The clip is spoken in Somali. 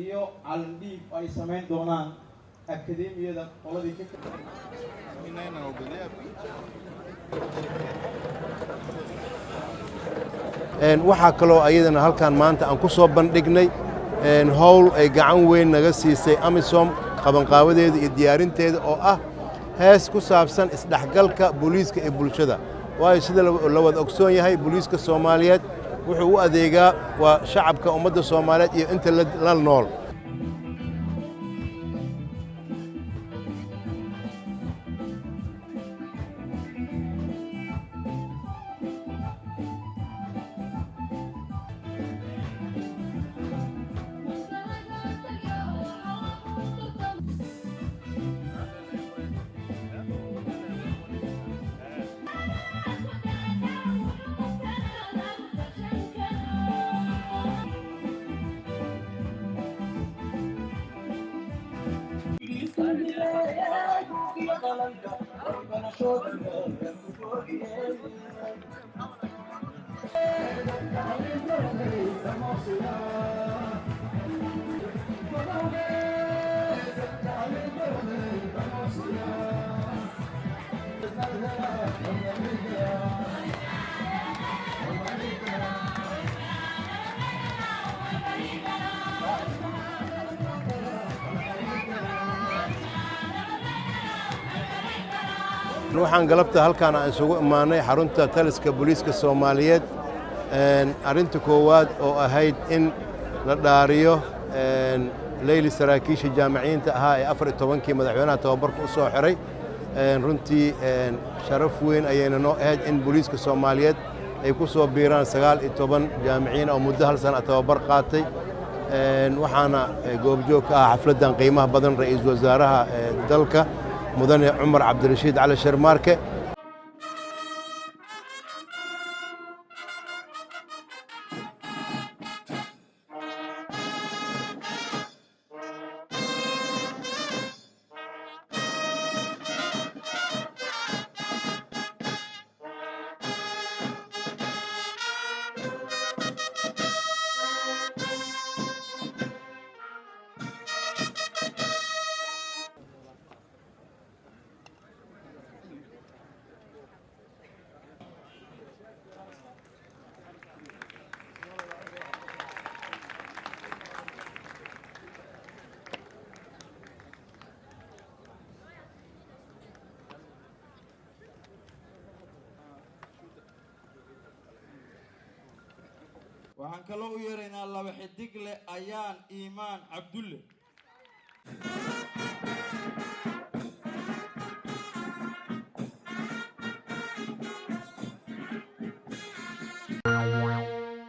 iyo calindhiib ay samayn doonaan akademiyada qoladii ka waxaa kaloo ayadana halkan maanta aan ku soo bandhignay howl ay gacan weyn naga siisay amisom qabanqaabadeeda iyo diyaarinteeda oo ah hees ku saabsan isdhexgalka booliiska ee bulshada waayo sida la wada ogsoon yahay booliiska Soomaaliyeed wuxuu u adeegaa waa shacabka ummadda Soomaaliyeed iyo inta la nool waxaan galabta halkaan aan isugu imaanay xarunta taliska booliiska Soomaaliyeed arinta koowaad oo ahayd in la dhaariyo leyli saraakiisha jaamiciyiinta ahaa ee 14kii madaxweynaha tababarka u soo xiray runtii sharaf weyn ayayna noo ahayd in booliiska Soomaaliyeed ay ku soo biiraan 19 jaamiciyiin oo muddo hal sano tababar qaatay waxaana goobjoog ka ah xafladan qiimaha badan ra'iisul wasaaraha dalka mudane Cumar Cabdirashiid Cali Sharmaarke waxaan kaloo u yeeraynaa laba xidig leh ayaan iimaan cabdulle